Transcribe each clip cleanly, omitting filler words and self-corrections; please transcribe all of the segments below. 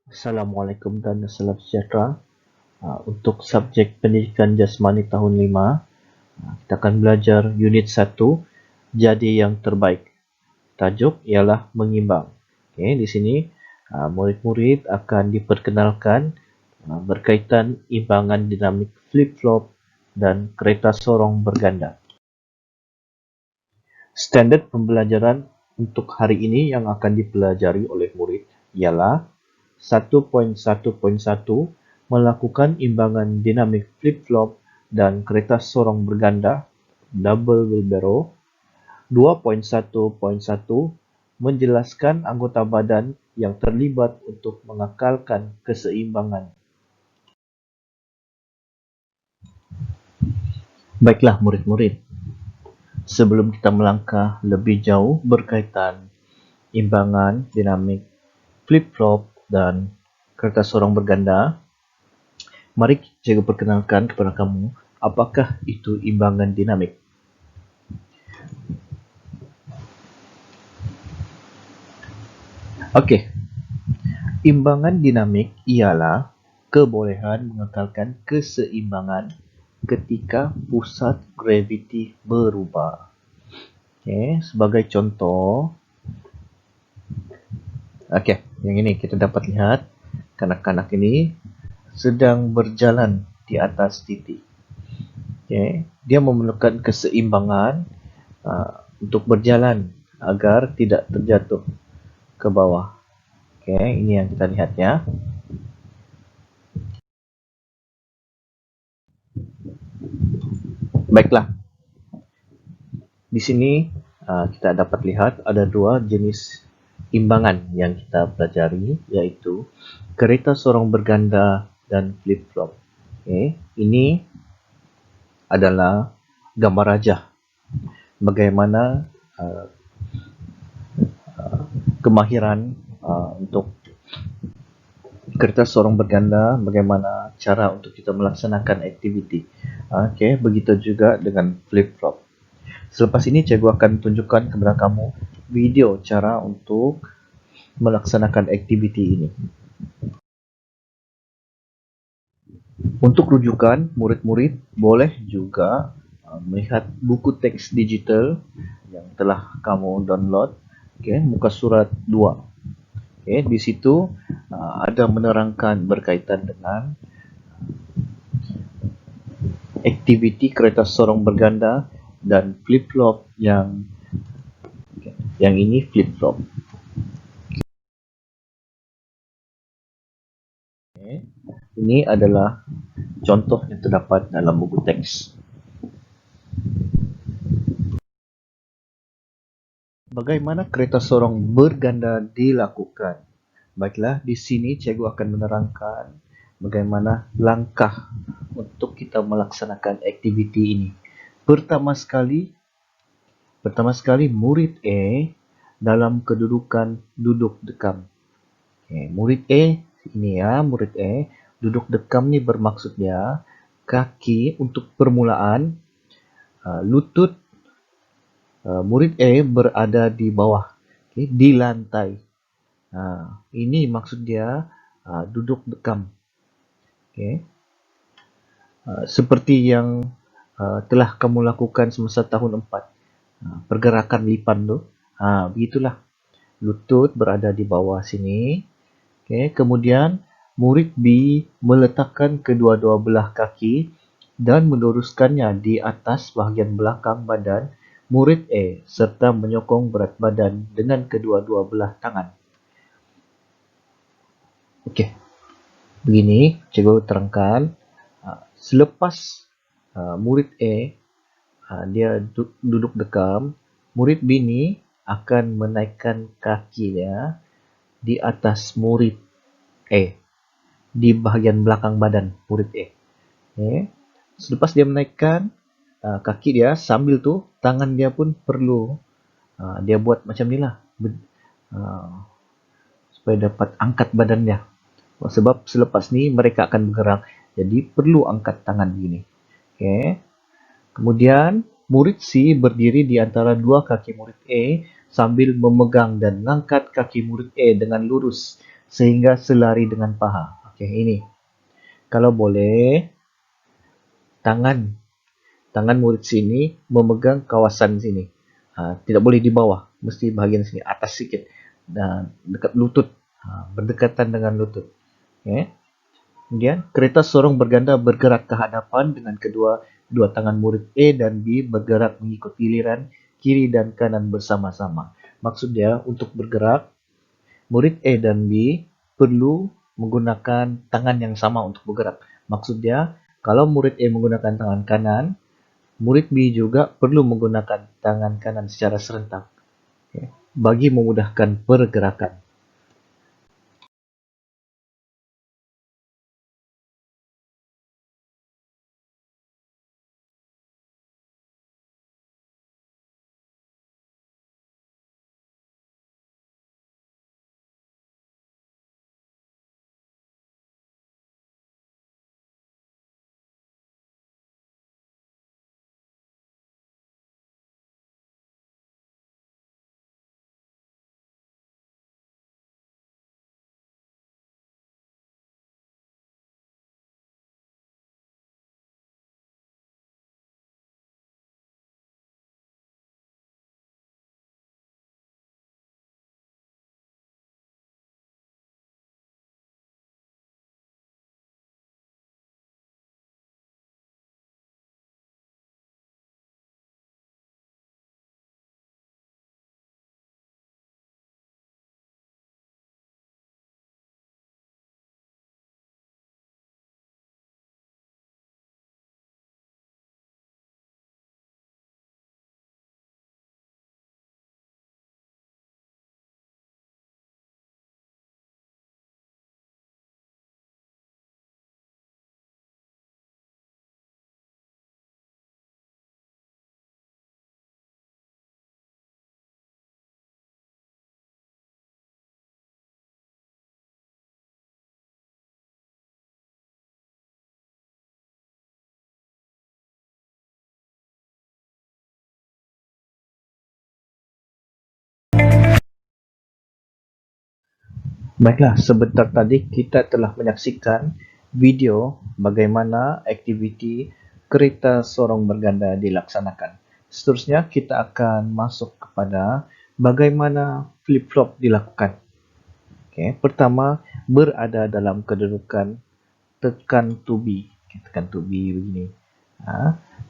Assalamualaikum dan salam sejahtera. Untuk subjek pendidikan jasmani tahun 5, kita akan belajar unit 1, jadi yang terbaik. Tajuk ialah mengimbang. Okey, di sini murid-murid akan diperkenalkan berkaitan imbangan dinamik flip-flop dan kereta sorong berganda. Standard pembelajaran untuk hari ini yang akan dipelajari oleh murid ialah 1.1.1 melakukan imbangan dinamik flip-flop dan kereta sorong berganda double wheelbarrow. 2.1.1 menjelaskan anggota badan yang terlibat untuk mengekalkan keseimbangan. Baiklah murid-murid, sebelum kita melangkah lebih jauh berkaitan imbangan dinamik flip-flop dan kereta sorong berganda, mari saya perkenalkan kepada kamu apakah itu imbangan dinamik. Okey, imbangan dinamik ialah kebolehan mengekalkan keseimbangan ketika pusat graviti berubah. Okey, sebagai contoh, yang ini kita dapat lihat kanak-kanak ini sedang berjalan di atas titik. Okey, dia memerlukan keseimbangan untuk berjalan agar tidak terjatuh ke bawah. Okey, ini yang kita lihat ya. Baiklah. Di sini kita dapat lihat ada dua jenis imbangan yang kita pelajari, yaitu kereta sorong berganda dan flip-flop. Okay. Ini adalah gambar rajah bagaimana kemahiran untuk kereta sorong berganda, bagaimana cara untuk kita melaksanakan aktiviti. Okay. Begitu juga dengan flip-flop. Selepas ini cikgu akan tunjukkan kepada kamu video cara untuk melaksanakan aktiviti ini. Untuk rujukan, murid-murid boleh juga melihat buku teks digital yang telah kamu download, muka surat 2. Di situ ada menerangkan berkaitan dengan aktiviti kereta sorong berganda dan flip-flop yang ini flip-flop. Ini adalah contoh yang terdapat dalam buku teks. Bagaimana kereta sorong berganda dilakukan? Baiklah, di sini cikgu akan menerangkan bagaimana langkah untuk kita melaksanakan aktiviti ini. Pertama sekali murid A dalam kedudukan duduk dekam. Murid A ini ya, murid A duduk dekam ni bermaksud dia kaki untuk permulaan lutut murid A berada di bawah, di lantai. Ini maksud dia duduk dekam. Seperti yang telah kamu lakukan semasa tahun 4, pergerakan lipan tu, begitulah. Lutut berada di bawah sini. Kemudian murid B meletakkan kedua-dua belah kaki dan meluruskannya di atas bahagian belakang badan murid A serta menyokong berat badan dengan kedua-dua belah tangan. Okey. Begini, cikgu terangkan. Selepas murid A dia duduk dekam, murid B ni akan menaikkan kaki dia di atas murid A, di bahagian belakang badan murid A. Selepas dia menaikkan kaki dia, sambil tu tangan dia pun perlu dia buat macam ni lah, supaya dapat angkat badan dia. Sebab selepas ni mereka akan bergerak, jadi perlu angkat tangan begini. Kemudian murid C berdiri di antara dua kaki murid A sambil memegang dan mengangkat kaki murid A dengan lurus sehingga selari dengan paha. Okey, ini. Kalau boleh, tangan tangan murid sini memegang kawasan sini. Tidak boleh di bawah, mesti bahagian sini, atas sikit. Dan dekat lutut. Berdekatan dengan lutut. Okay. Kemudian, kereta sorong berganda bergerak ke hadapan dengan dua tangan murid A dan B bergerak mengikut giliran kiri dan kanan bersama-sama. Maksud dia, untuk bergerak, murid A dan B perlu menggunakan tangan yang sama untuk bergerak. Maksud dia, kalau murid A menggunakan tangan kanan, murid B juga perlu menggunakan tangan kanan secara serentak, bagi memudahkan pergerakan. Baiklah, sebentar tadi kita telah menyaksikan video bagaimana aktiviti kereta sorong berganda dilaksanakan. Seterusnya kita akan masuk kepada bagaimana flip-flop dilakukan. Okay. Pertama, berada dalam kedudukan tekan tubi. Tekan tubi begini.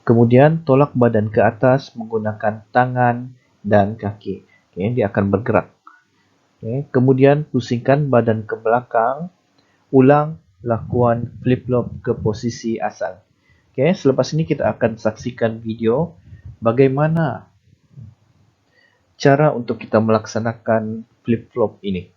Kemudian tolak badan ke atas menggunakan tangan dan kaki. Okay. Dia akan bergerak. Okay. Kemudian pusingkan badan ke belakang, ulang lakuan flip-flop ke posisi asal. Okay. Selepas ini kita akan saksikan video bagaimana cara untuk kita melaksanakan flip-flop ini.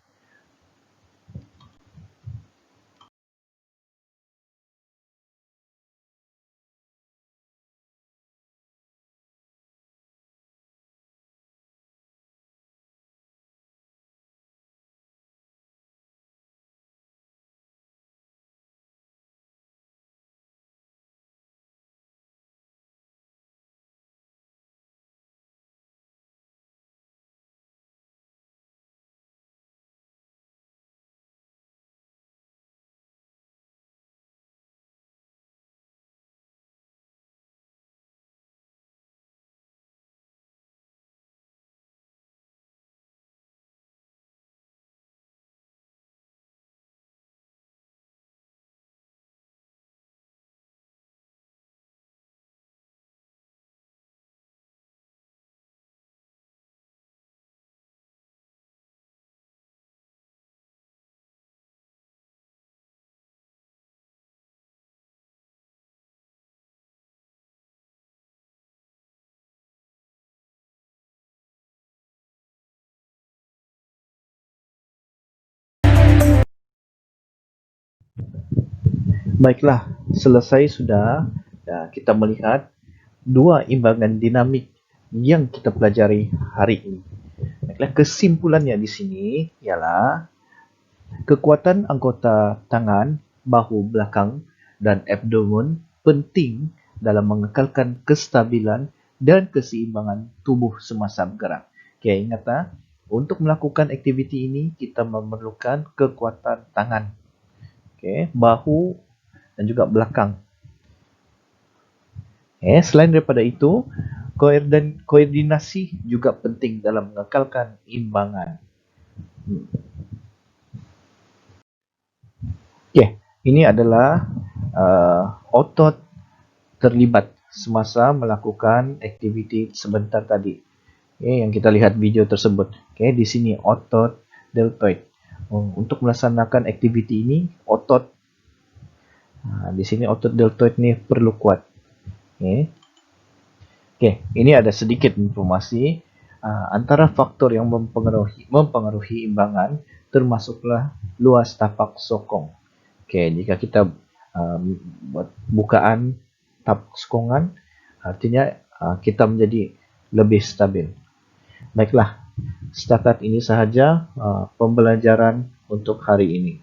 Baiklah, selesai sudah. Kita melihat dua imbangan dinamik yang kita pelajari hari ini. Baiklah, kesimpulannya di sini ialah kekuatan anggota tangan, bahu belakang dan abdomen penting dalam mengekalkan kestabilan dan keseimbangan tubuh semasa bergerak. Okay, ingat Untuk melakukan aktiviti ini, kita memerlukan kekuatan tangan, bahu, dan juga belakang. Selain daripada itu, koordinasi juga penting dalam mengekalkan imbangan. Ini adalah otot terlibat semasa melakukan aktiviti sebentar tadi. Yang kita lihat video tersebut. Di sini otot deltoid. Untuk melaksanakan aktiviti ini, di sini otot deltoid ini perlu kuat. Ini ada sedikit informasi antara faktor yang mempengaruhi imbangan, termasuklah luas tapak sokong. Jika kita buat bukaan tapak sokongan, artinya kita menjadi lebih stabil. Baiklah, setakat ini sahaja pembelajaran untuk hari ini.